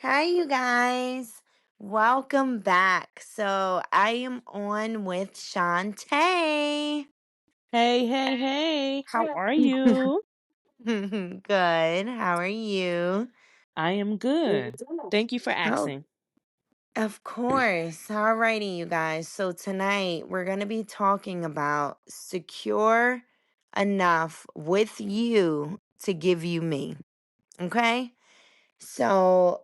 Hi, you guys. Welcome back. So I am on with Shantae. Hey, how are you? Good. How are you? I am good. Thank you for Oh, asking. of course. Alrighty, you guys. So tonight we're going to be talking about secure enough with you to give you me. Okay? So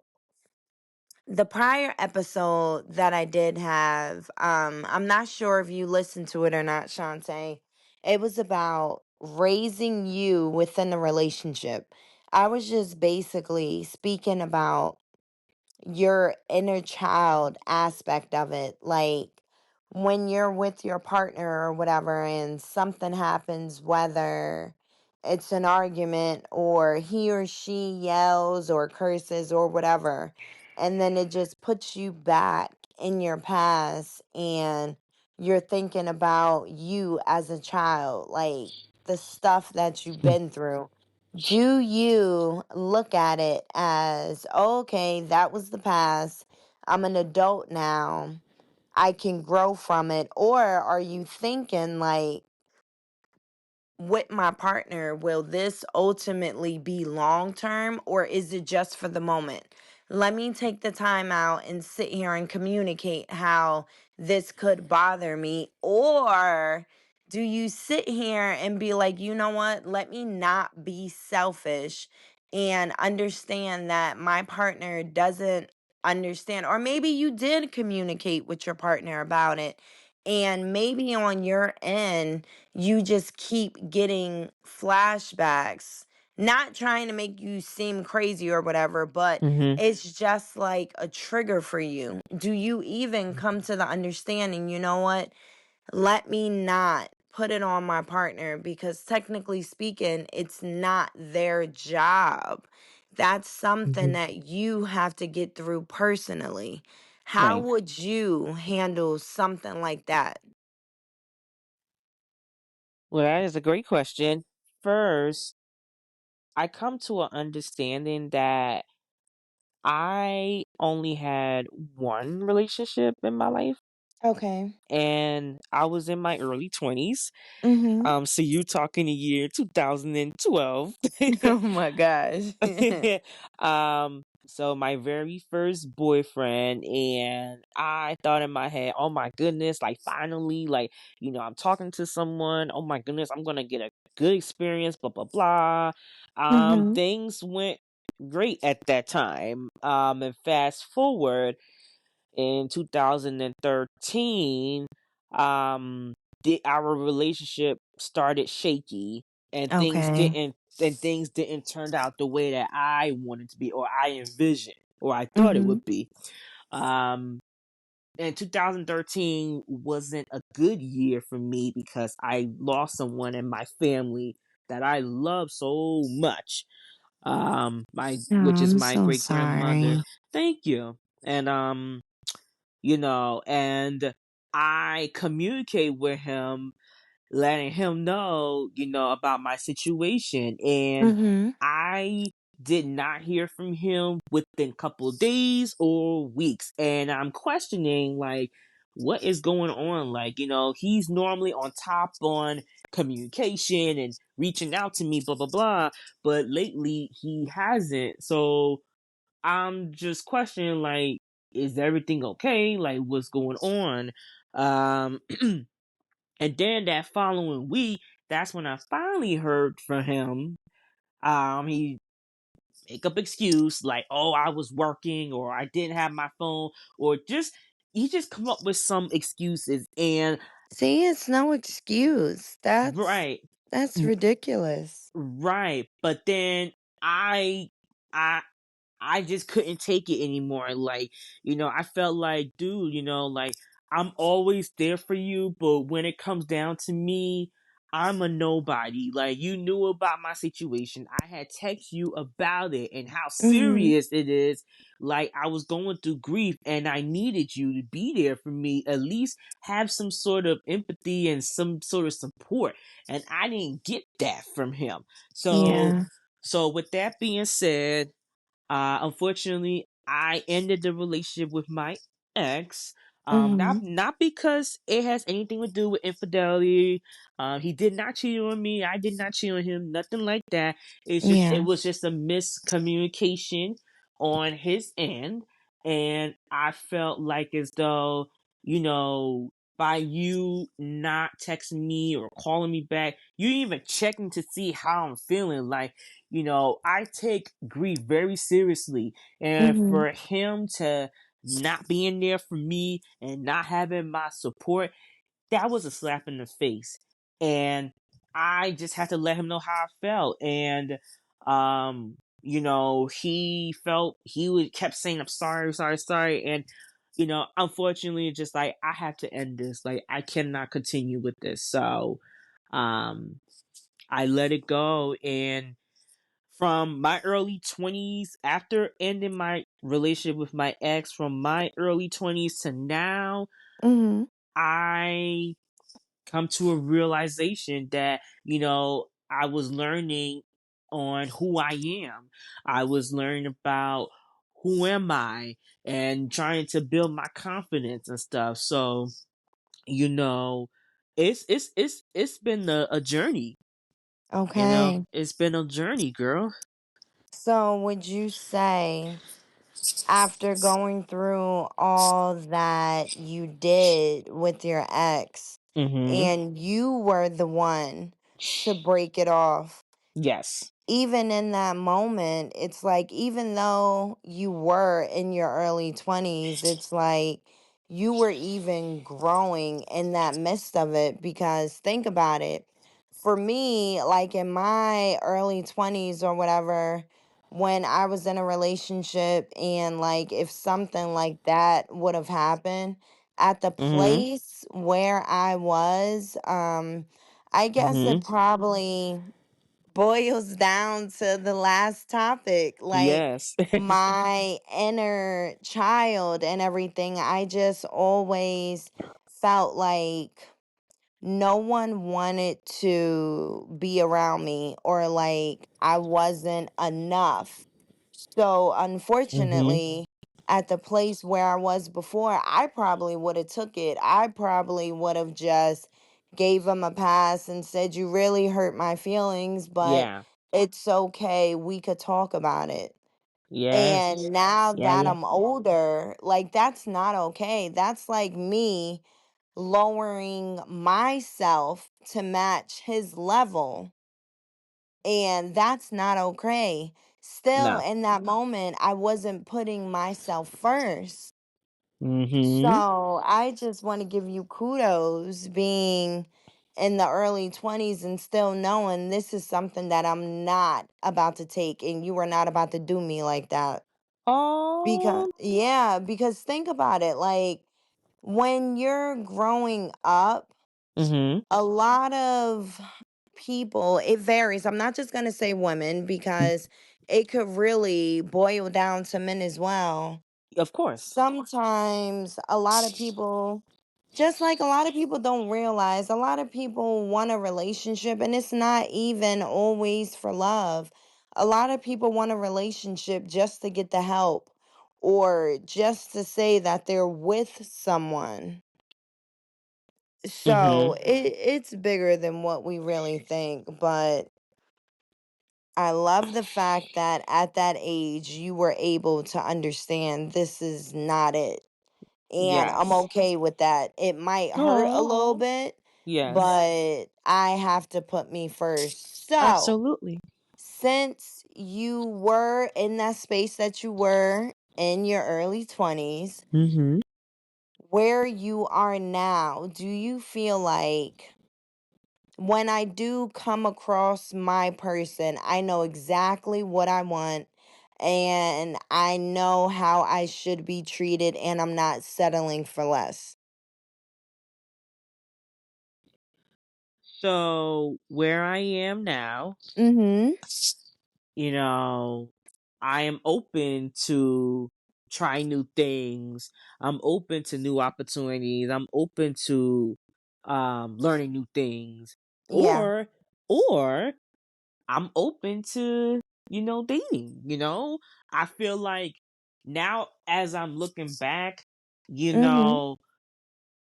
the prior episode that I did have, I'm not sure if you listened to it or not, Shantae. It was about raising you within the relationship. I was just basically speaking about your inner child aspect of it. Like when you're with your partner or whatever, and something happens, whether it's an argument or he or she yells or curses or whatever, and then it just puts you back in your past and you're thinking about you as a child, like the stuff that you've been through. Do you look at it as, okay, that was the past. I'm an adult now. I can grow from it. Or are you thinking, like, with my partner, will this ultimately be long term or is it just for the moment? Let me take the time out and sit here and communicate how this could bother me. Or do you sit here and be like, you know what? Let me not be selfish and understand that my partner doesn't understand. Or maybe you did communicate with your partner about it. And maybe on your end, you just keep getting flashbacks, not trying to make you seem crazy or whatever, but Mm-hmm. it's just like a trigger for you. Do you even come to the understanding, you know what? Let me not put it on my partner because technically speaking, it's not their job. That's something Mm-hmm. that you have to get through personally. How Right. would you handle something like that? Well, that is a great question. First, I come to an understanding that I only had one relationship in my life, Okay. and I was in my early 20s. Mm-hmm. So you talking the year 2012. Oh my gosh. So my very first boyfriend, and I thought in my head, oh my goodness, like finally, like, I'm talking to someone. Oh my goodness, I'm gonna get a good experience, blah blah blah. Mhm. Things went great at that time. And fast forward in 2013, our relationship started shaky, and Okay. things didn't turn out the way that I wanted to be, or I envisioned, or I thought it Mhm. would be. Um, and 2013 wasn't a good year for me because I lost someone in my family that I love so much. My Oh, which is I'm my so great grandmother. sorry. Thank you. And and I communicate with him, letting him know, about my situation. And Mhm. I did not hear from him within a couple of days or weeks. And I'm questioning, like, what is going on? Like, he's normally on top on communication and reaching out to me, blah, blah, blah. But lately he hasn't. So I'm just questioning, like, is everything okay? Like, what's going on? Um, and then that following week, that's when I finally heard from him. He make up excuse like, oh, I was working, or I didn't have my phone, or just he just come up with some excuses. And See, it's no excuse. right, That's ridiculous. right, but then I I I just couldn't take it anymore. Like, I felt like, dude, like I'm always there for you, but when it comes down to me, I'm a nobody. Like, you knew about my situation. I had text you about it and how Mhm. serious it is. Like, I was going through grief and I needed you to be there for me, at least have some sort of empathy and some sort of support. And I didn't get that from him. So Yeah. so with that being said, unfortunately, I ended the relationship with my ex. Mhm. Not because it has anything to do with infidelity. He did not cheat on me. I did not cheat on him. Nothing like that. It Yeah. was just a miscommunication on his end, and I felt like as though, you know, by you not texting me or calling me back, you even checking to see how I'm feeling. Like, I take grief very seriously, and Mhm. for him to not being there for me and not having my support, that was a slap in the face. And I just had to let him know how I felt. And he felt he would kept saying, I'm sorry, sorry, sorry. And unfortunately, just like, I have to end this. Like, I cannot continue with this. So um I let it go. And from my early 20s, after ending my relationship with my ex, from my early 20s to now, Mhm. I come to a realization that, I was learning on who I am. I was learning about who am I and trying to build my confidence and stuff. So, you know, it's been a journey. Okay. It's been a journey, girl. So would you say after going through all that you did with your ex Mhm. and you were the one to break it off, Yes. even in that moment, it's like, even though you were in your early 20s, it's like you were even growing in that midst of it. Because think about it. For me, like in my early 20s or whatever, when I was in a relationship, and like if something like that would have happened at the Mhm. place where I was, I guess it Mhm. probably boils down to the last topic, like Yes. my inner child and everything. I just always felt like no one wanted to be around me, or like I wasn't enough. So Mhm. unfortunately, at the place where I was before, I probably would have took it. I probably would have just gave him a pass and said, you really hurt my feelings, but Yeah. it's okay. We could talk about it. Yes. And now Yeah, that yeah. I'm older, like that's not okay. That's like me lowering myself to match his level. And that's not okay. Still, No. in that moment, I wasn't putting myself first. Mhm. So I just want to give you kudos being in the early 20s and still knowing this is something that I'm not about to take, and you are not about to do me like that. Because, Oh. yeah, because think about it. Like when you're growing up, Mhm. a lot of people, it varies. I'm not just going to say women, because it could really boil down to men as well. Of course. Sometimes a lot of people, just like a lot of people don't realize, a lot of people want a relationship and it's not even always for love. A lot of people want a relationship just to get the help, or just to say that they're with someone. So Mhm. it's bigger than what we really think. But I love the fact that at that age you were able to understand this is not it. And I'm Yes. okay with that. It might hurt a Oh. little bit, Yes. but I have to put me first. So, Absolutely. since you were in that space that you were in your early 20s, Mhm. where you are now, do you feel like when I do come across my person, I know exactly what I want and I know how I should be treated, and I'm not settling for less? So, where I am now, Mhm. you know, I am open to try new things. I'm open to new opportunities. I'm open to learning new things. Yeah. Or I'm open to, dating. I feel like now as I'm looking back, you Mhm. know,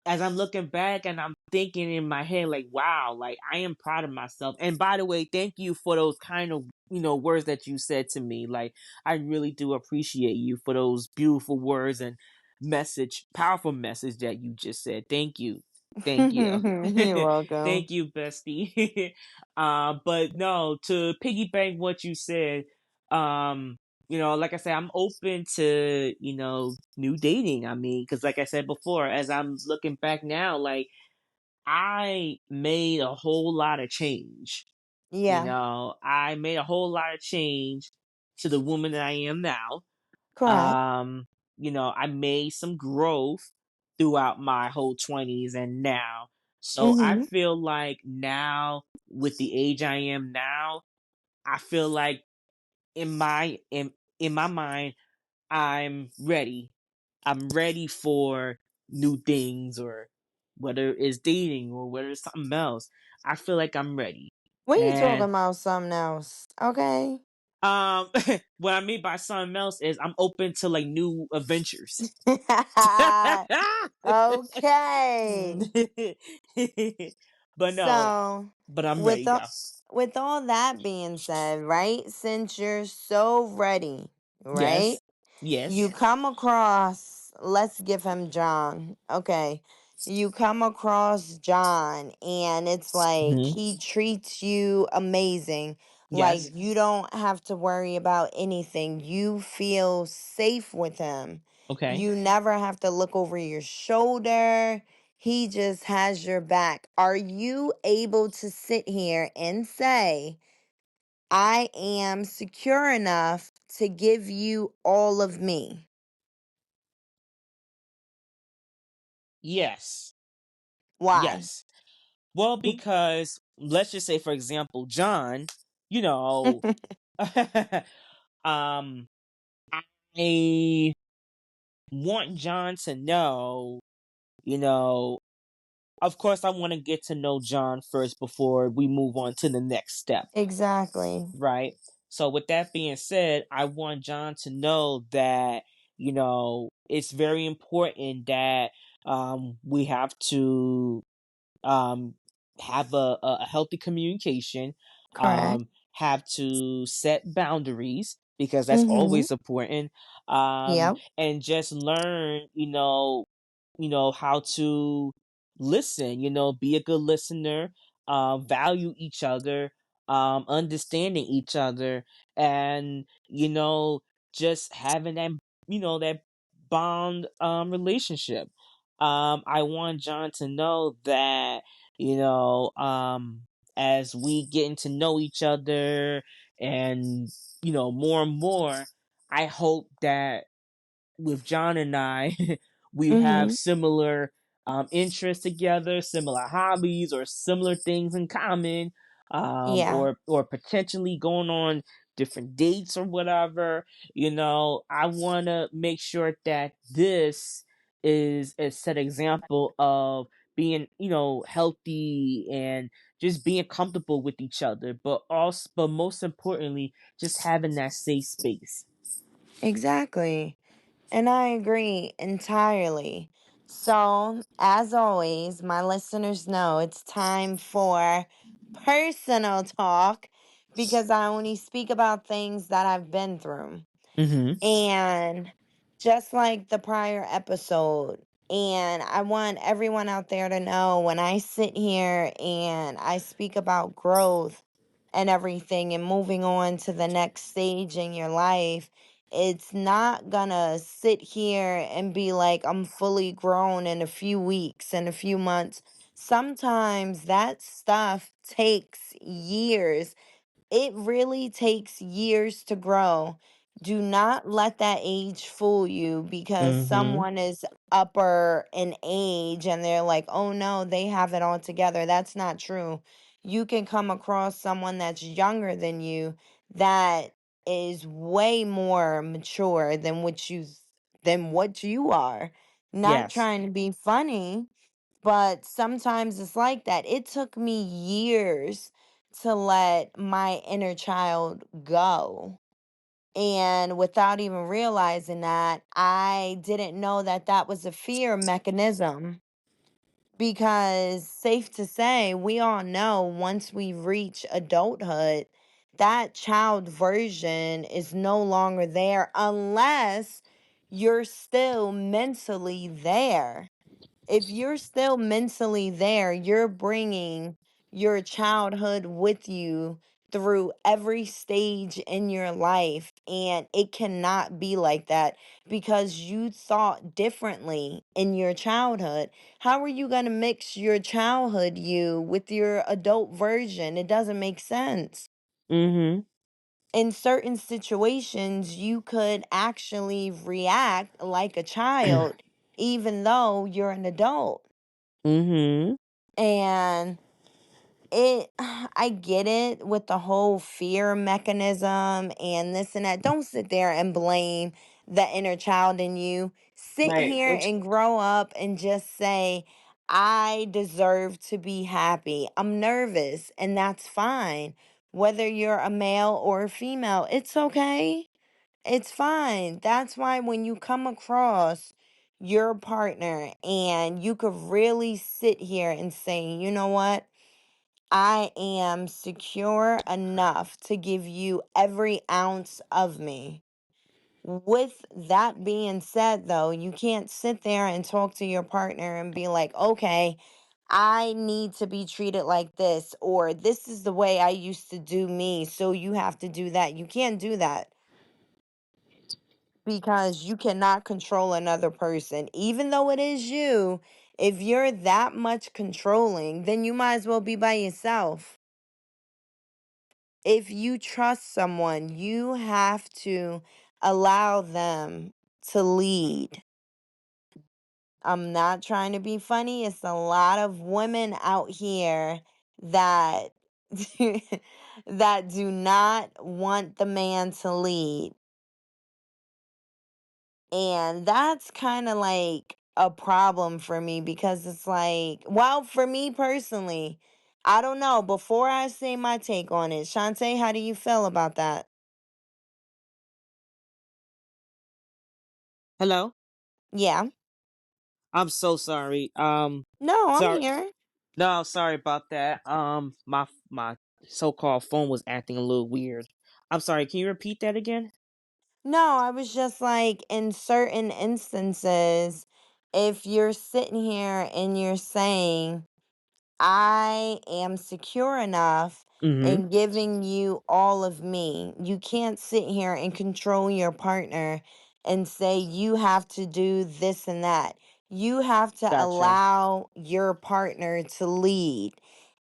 as I'm looking back and I'm thinking in my head, like, wow, like I am proud of myself. And by the way, thank you for those kind of, words that you said to me. Like, I really do appreciate you for those beautiful words and powerful message that you just said. Thank you. Thank you. You're welcome. Thank you, bestie. But no, to piggyback what you said, um, like I said, I'm open to, new dating. I mean, because like I said before, as I'm looking back now, like I made a whole lot of change. Yeah, I made a whole lot of change to the woman that I am now. correct. Um, I made some growth throughout my whole 20s and now. So I Mhm. feel like now, with the age I am now, I feel like in my mind, I'm ready. I'm ready for new things, or whether it's dating or whether it's something else. I feel like I'm ready. What you talking And about something else? Okay. um what I mean by something else is I'm open to like new adventures. Okay. But no, So, but I'm with ready all, though. with all that being said, right? Since you're so ready, right? Yes. Yes. You come across, let's give him John. Okay. You come across John and it's like Hmm. he treats you amazing. Like Yes. you don't have to worry about anything. You feel safe with him. Okay. You never have to look over your shoulder. He just has your back. Are you able to sit here and say, I am secure enough to give you all of me? Yes. Why? Yes. Well, because let's just say, for example, John, you know, um, I want John to know, you know, of course, I want to get to know John first before we move on to the next step, Exactly. right? So, with that being said, I want John to know that, it's very important that we have to um, have a healthy communication, Correct. have to set boundaries because that's Mhm. always important, Yep. and just learn, how to listen, be a good listener, value each other, understanding each other, and, just having that bond relationship. I want John to know that, you know, um, as we getting to know each other and, more and more, I hope that with John and I, we have Mhm. similar interests together, similar hobbies, or similar things in common, Yeah. or potentially going on different dates or whatever. I want to make sure that this is a set example of being, healthy and just being comfortable with each other, but most importantly, just having that safe space. Exactly. And I agree entirely. So, as always, my listeners know it's time for personal talk because I only speak about things that I've been through. Mm-hmm. And just like the prior episode, and I want everyone out there to know when I sit here and I speak about growth and everything and moving on to the next stage in your life, it's not gonna sit here and be like I'm fully grown in a few weeks and a few months. Sometimes that stuff takes years. It really takes years to grow. Do not let that age fool you because Mm-hmm. someone is upper in age and they're like, oh no, they have it all together. That's not true. You can come across someone that's younger than you that is way more mature than what you are. Not Yes. trying to be funny, but sometimes it's like that. It took me years to let my inner child go. And without even realizing that, I didn't know that that was a fear mechanism. Because, safe to say, we all know once we reach adulthood, that child version is no longer there unless you're still mentally there. If you're still mentally there, you're bringing your childhood with you through every stage in your life. And it cannot be like that because you thought differently in your childhood. How are you going to mix your childhood you with your adult version? It doesn't make sense. Mhm. In certain situations, you could actually react like a child, even though you're an adult. Mhm. And it I get it with the whole fear mechanism and this and that. Don't sit there and blame the inner child in you. Sit Right. here and grow up and just say, I deserve to be happy. I'm nervous, and that's fine. Whether you're a male or a female, it's okay. It's fine. That's why when you come across your partner and you could really sit here and say, you know what? I am secure enough to give you every ounce of me. With that being said, though, you can't sit there and talk to your partner and be like, okay, I need to be treated like this, or this is the way I used to do me, so you have to do that. You can't do that because you cannot control another person. Even though it is you, if you're that much controlling, then you might as well be by yourself. If you trust someone, you have to allow them to lead. I'm not trying to be funny. It's a lot of women out here that that do not want the man to lead. And that's kind of like a problem for me because it's like, well, for me personally, I don't know. Before I say my take on it, Shantae, how do you feel about that? Hello? Yeah. I'm so sorry. No, I'm Sorry. here. No, sorry about that. My so-called phone was acting a little weird. I'm sorry. Can you repeat that again? No, I was just like, in certain instances, if you're sitting here and you're saying, I am secure enough Mhm. in giving you all of me. You can't sit here and control your partner and say you have to do this and that. You have to Gotcha. allow your partner to lead.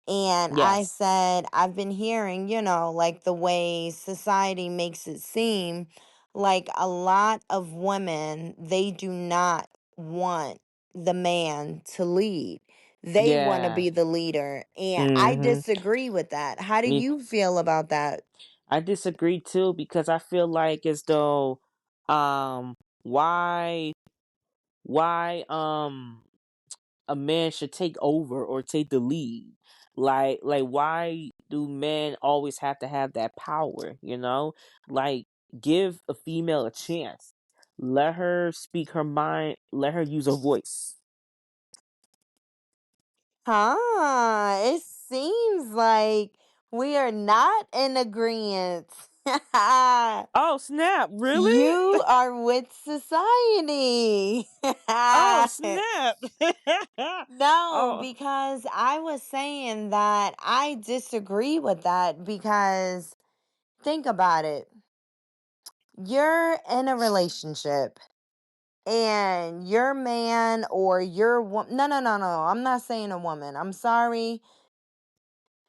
And I Yes. said, I've been hearing, like the way society makes it seem like a lot of women, they do not want the man to lead. They want to Yeah. be the leader. And I Mhm. disagree with that. How do Me you feel about that? I disagree too because I feel like as though um why why a man should take over or take the lead. Like why do men always have to have that power, you know? Like give a female a chance. Let her speak her mind, let her use her voice. It seems like we are not in agreement. Oh, snap, really? You are with society. Oh, snap. No, Oh, because I was saying that I disagree with that because think about it. You're in a relationship and your man or your woman. No, no, no, no. I'm not saying a woman. I'm sorry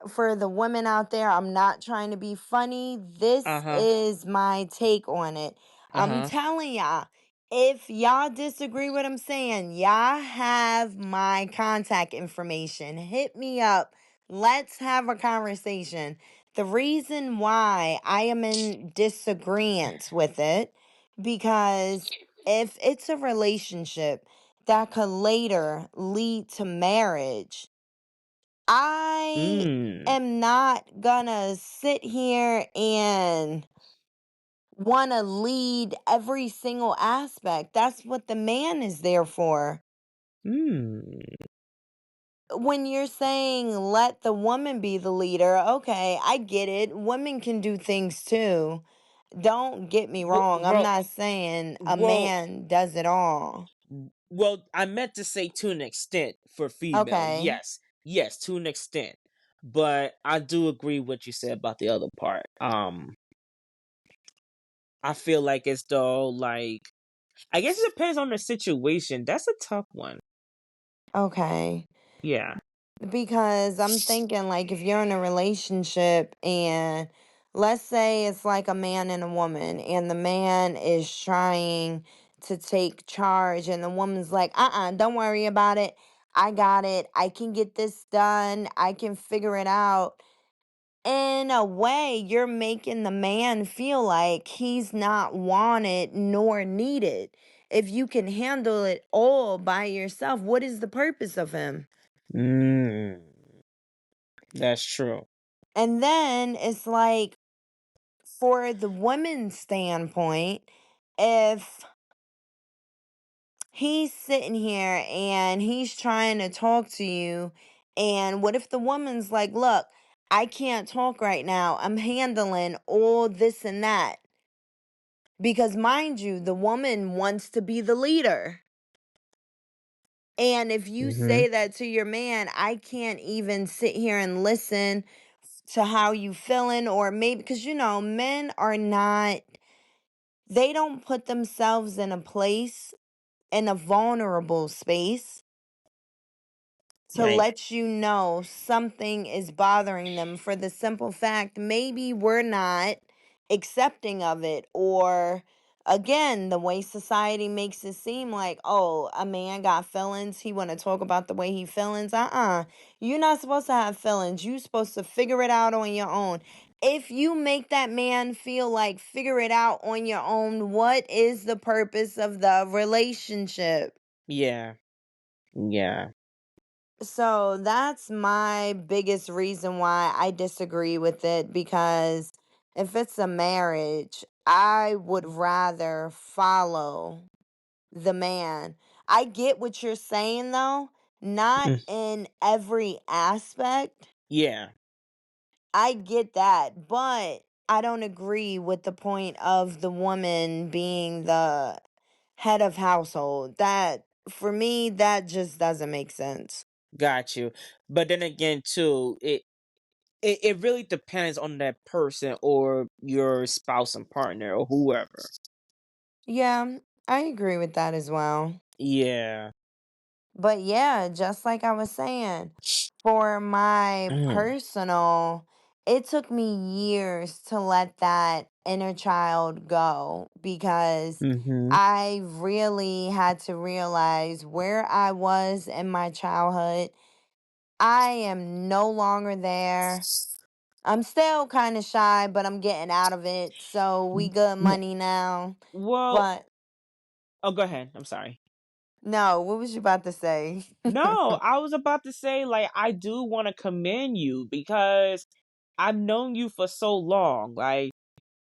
for the women out there. I'm not trying to be funny. This uh-huh. is my take on it. I'm Uh-huh. telling y'all, if y'all disagree with what I'm saying, y'all have my contact information. Hit me up. Let's have a conversation. The reason why I am in disagreement with it, because if it's a relationship that could later lead to marriage, I Mm. am not gonna sit here and want to lead every single aspect. That's what the man is there for. Hmm. When you're saying let the woman be the leader, okay, I get it. Women can do things too. Don't get me Well, wrong. I'm well, not saying a well, man does it all. well, I meant to say to an extent for female. Okay. Yes, yes, to an extent. But I do agree what you said about the other part. I feel like as though like I guess it depends on the situation. That's a tough one. Okay. Yeah. Because I'm thinking, like, if you're in a relationship and let's say it's like a man and a woman, and the man is trying to take charge, and the woman's like, don't worry about it. I got it. I can get this done. I can figure it out. In a way, you're making the man feel like he's not wanted nor needed. If you can handle it all by yourself, what is the purpose of him? Mm, that's true. And then it's like, for the woman's standpoint, if he's sitting here and he's trying to talk to you, and what if the woman's like, look, I can't talk right now. I'm handling all this and that. Because, mind you, the woman wants to be the leader. And if you Mhm. say that to your man, I can't even sit here and listen to how you feeling, or maybe because men are not, they don't put themselves in a place, in a vulnerable space, to Right. let you know something is bothering them, for the simple fact maybe we're not accepting of it, or again, the way society makes it seem like, oh, a man got feelings, he want to talk about the way he feelings. You're not supposed to have feelings. You're supposed to figure it out on your own. If you make that man feel like figure it out on your own, what is the purpose of the relationship? Yeah. Yeah. So that's my biggest reason why I disagree with it, because if it's a marriage, I would rather follow the man. I get what you're saying though, not Mm, in every aspect. yeah. I get that, but I don't agree with the point of the woman being the head of household. That, for me, that just doesn't make sense. Got you. But then again too, it really depends on that person or your spouse and partner or whoever. Yeah, I agree with that as well. Yeah. But yeah, just like I was saying, for my Mm. personal, it took me years to let that inner child go, because Mhm. I really had to realize where I was in my childhood. I am no longer there. I'm still kind of shy, but I'm getting out of it. So we good W- money now. Well, But oh, go ahead. I'm sorry. no, what was you about to say? No, I was about to say, like, I do want to commend you because I've known you for so long. Like,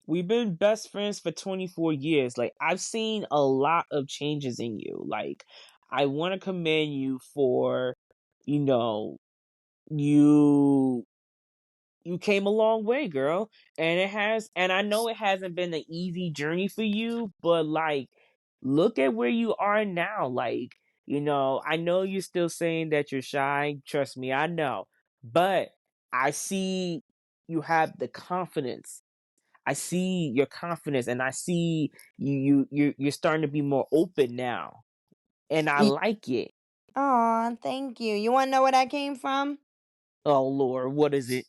we've been best friends for 24 years. Like, I've seen a lot of changes in you. Like, I want to commend you for, you know, you you came a long way, girl. And I know it hasn't been an easy journey for you, but like, look at where you are now. Like, I know you're still saying that you're shy. Trust me, I know. But I see you have the confidence. I see your confidence and I see you're starting to be more open now. And I like it. Oh, thank you. You want to know where that came from? Oh Lord, what is it?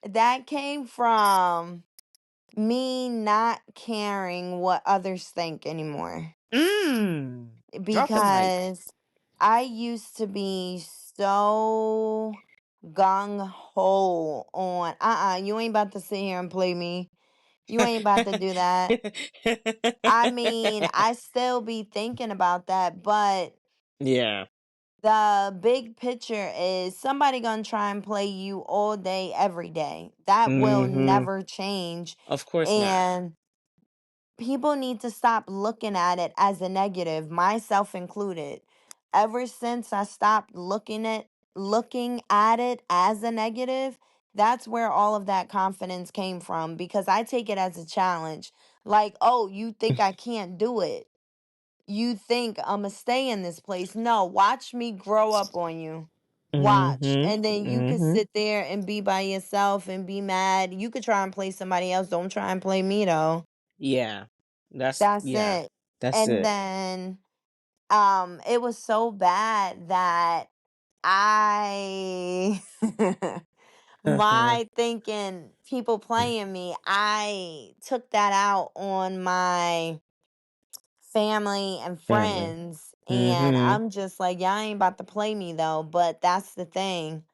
That came from me not caring what others think anymore. Mmm. Drop the mic. Because I used to be so gung ho on, you ain't about to sit here and play me. You ain't about to do that. I mean, I still be thinking about that, but Yeah. the big picture is somebody gonna try and play you all day, every day. That will Mhm. never change. Of course not. And people need to stop looking at it as a negative, myself included. Ever since I stopped looking at it as a negative, that's where all of that confidence came from, because I take it as a challenge. Like, oh, you think I can't do it? You think I'm gonna stay in this place? No, watch me grow up on you. Watch. Mhm. And then you could Mhm. sit there and be by yourself and be mad. You could try and play somebody else. Don't try and play me though. Yeah. That's Yeah. it. That's And it. then it was so bad that I my thinking people playing me, I took that out on my family and Family. friends, and Mhm. I'm just like, y'all ain't about to play me though. But that's the thing,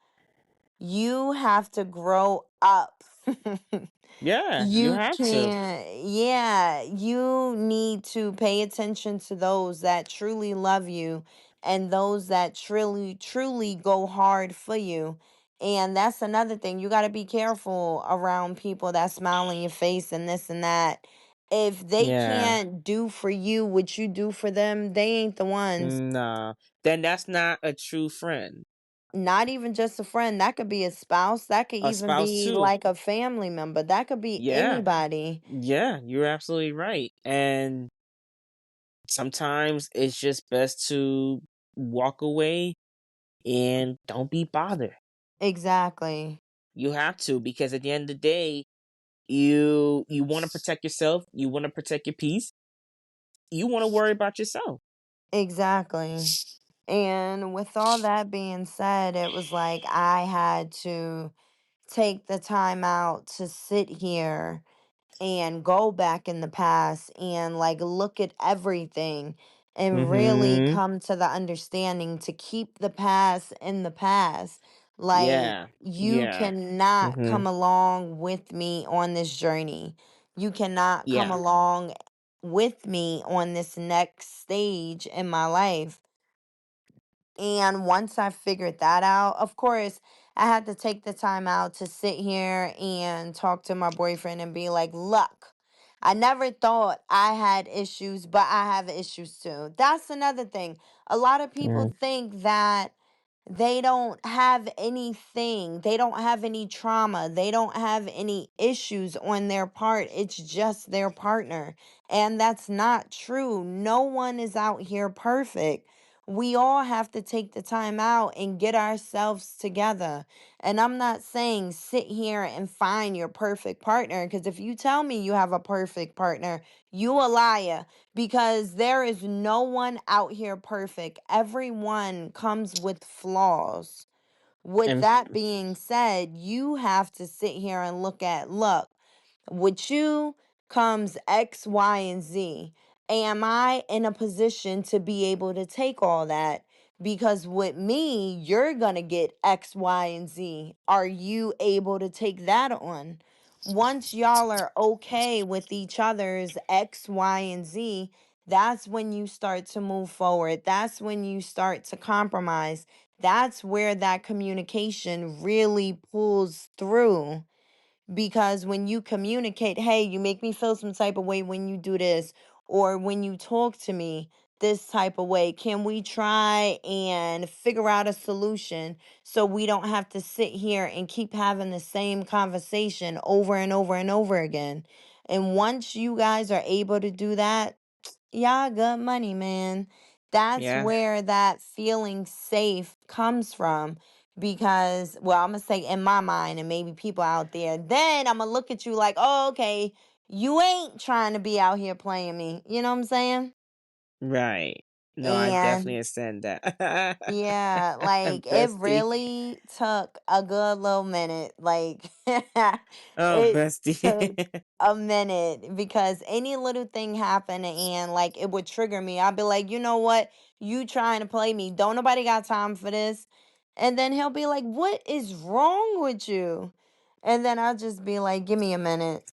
you have to grow up. Yeah, you You have to. can't, yeah, you need to pay attention to those that truly love you and those that truly go hard for you. And that's another thing. You got to be careful around people that smile in your face and this and that. If they Yeah. can't do for you what you do for them, they ain't the ones. Nah. Then that's not a true friend. Not even just a friend, that could be a spouse, that could A even spouse be too. like a family member, that could be Yeah. anybody. Yeah, you're absolutely right. And sometimes it's just best to walk away and don't be bothered. Exactly. You have to, because at the end of the day, you want to protect yourself, you want to protect your peace, you want to worry about yourself. Exactly. And with all that being said, it was like I had to take the time out to sit here and go back in the past and like look at everything and really Mhm. come to the understanding to keep the past in the past. Like, Yeah. you Yeah. cannot come Mhm. along with me on this journey. You cannot come Yeah. along with me on this next stage in my life. And once I figured that out, of course, I had to take the time out to sit here and talk to my boyfriend and be like, look, I never thought I had issues, but I have issues too. That's another thing. A lot of people Mm. think that they don't have anything, they don't have any trauma, they don't have any issues on their part. It's just their partner. And that's not true. No one is out here perfect. We all have to take the time out and get ourselves together. And I'm not saying sit here and find your perfect partner, because if you tell me you have a perfect partner, you a liar, because there is no one out here perfect. Everyone comes with flaws. With And that being said, you have to sit here and look, with you comes X, Y, and Z. Am I in a position to be able to take all that? Because with me, you're going to get X, Y, and Z. Are you able to take that on? Once y'all are okay with each other's X, Y, and Z, that's when you start to move forward. That's when you start to compromise. That's where that communication really pulls through, because when you communicate, hey, you make me feel some type of way when you do this, or when you talk to me this type of way, can we try and figure out a solution so we don't have to sit here and keep having the same conversation over and over and over again? And once you guys are able to do that, y'all got money, man. That's yeah. where that feeling safe comes from. Because, well, I'm gonna say in my mind, and maybe people out there, then I'm gonna look at you like, oh, okay, you ain't trying to be out here playing me. You know what I'm saying? Right. No, I definitely And understand that. yeah, like it Bestie. really took a good little minute. Like Oh, it took bestie. a minute, because any little thing happened and like it would trigger me. I'd be like, you know what? You trying to play me. Don't nobody got time for this. And then he'll be like, what is wrong with you? And then I'll just be like, give me a minute,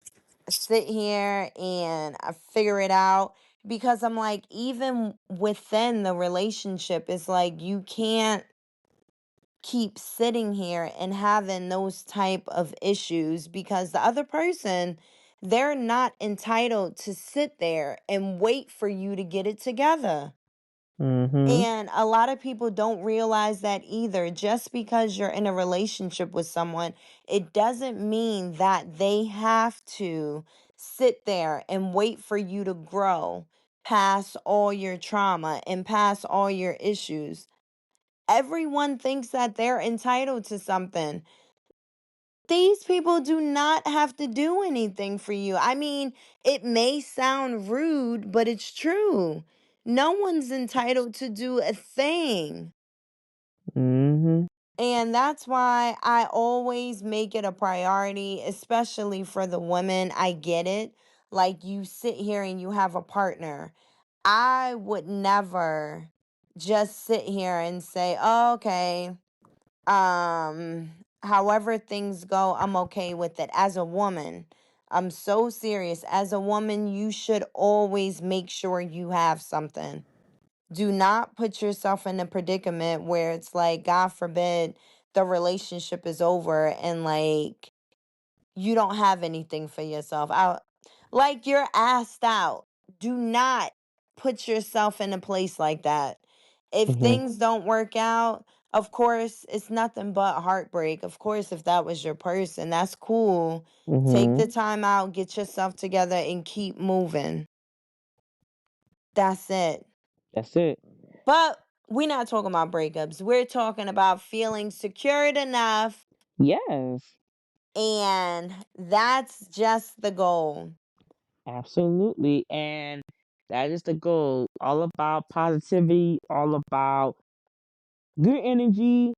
sit here and I figure it out, because I'm like, even within the relationship, it's like you can't keep sitting here and having those type of issues, because the other person, They're not entitled to sit there and wait for you to get it together. Mm-hmm. And a lot of people don't realize that either. Just because you're in a relationship with someone, it doesn't mean that they have to sit there and wait for you to grow past all your trauma and past all your issues. Everyone thinks that they're entitled to something. These people do not have to do anything for you. I mean, it may sound rude, but it's true. No one's entitled to do a thing. Mm-hmm. And that's why I always make it a priority, especially for the women. I get it. Like, you sit here and you have a partner. I would never just sit here and say, oh, okay, however things go, I'm okay with it. As a woman, I'm so serious. As a woman, you should always make sure you have something. Do not put yourself in a predicament where it's like, God forbid, the relationship is over and like you don't have anything for yourself. Like you're asked out. Do not put yourself in a place like that. If Mm-hmm. things don't work out, of course, it's nothing but heartbreak. Of course, if that was your person, that's cool. Take Mm-hmm. the time out, get yourself together, and keep moving. That's it. That's it. But we're not talking about breakups. We're talking about feeling secured enough, Yes. and that's just the goal. Absolutely. And that is the goal. All about positivity, all about good energy,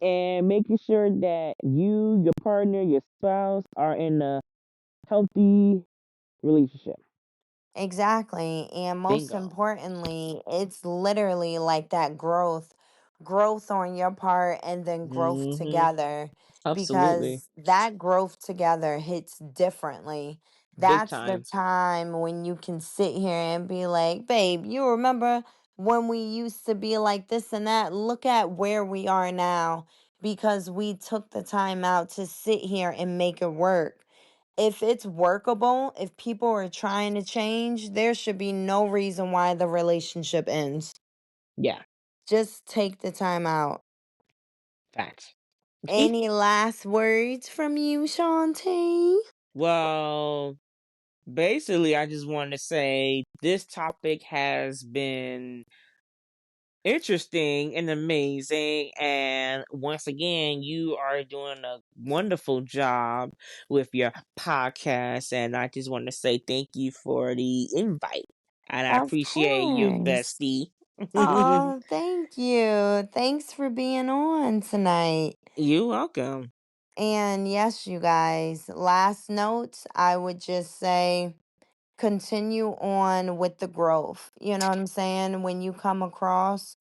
and making sure that you, your partner, your spouse are in a healthy relationship. Exactly. And most Bingo. importantly, it's literally like that growth on your part and then growth Mm-hmm. together, Absolutely. because that growth together hits differently. Big That's the time. time when you can sit here and be like, babe, you remember when we used to be like this and that? Look at where we are now because we took the time out to sit here and make it work. If it's workable, if people are trying to change, there should be no reason why the relationship ends. Yeah. Just take the time out. Facts. Any last words from you, Shantae? Well, basically, I just wanted to say this topic has been interesting and amazing. And once again, you are doing a wonderful job with your podcast. And I just want to say thank you for the invite. And I Of appreciate you, course. bestie. Oh, thank you. Thanks for being on tonight. You're welcome. And yes, you guys, last notes, I would just say continue on with the growth. You know what I'm saying? When you come across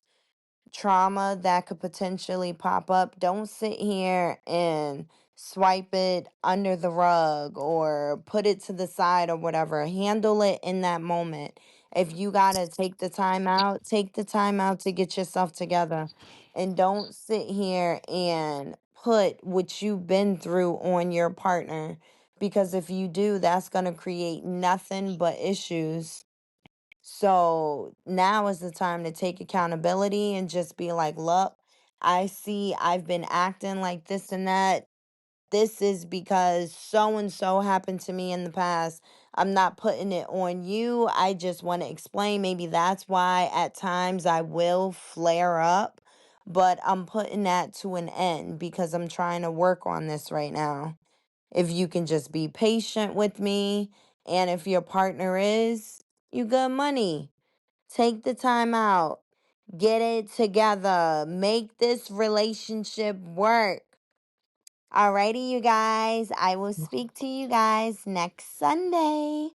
trauma that could potentially pop up, don't sit here and swipe it under the rug or put it to the side or whatever. Handle it in that moment. If you got to take the time out, take the time out to get yourself together. And don't sit here and put what you've been through on your partner. Because if you do, that's going to create nothing but issues. So now is the time to take accountability and just be like, look, I see I've been acting like this and that. This is because so and so happened to me in the past. I'm not putting it on you. I just want to explain. Maybe that's why at times I will flare up, but I'm putting that to an end because I'm trying to work on this right now. If you can just be patient with me, and if your partner is, you good money. Take the time out. Get it together. Make this relationship work. Alrighty, you guys. I will speak to you guys next Sunday.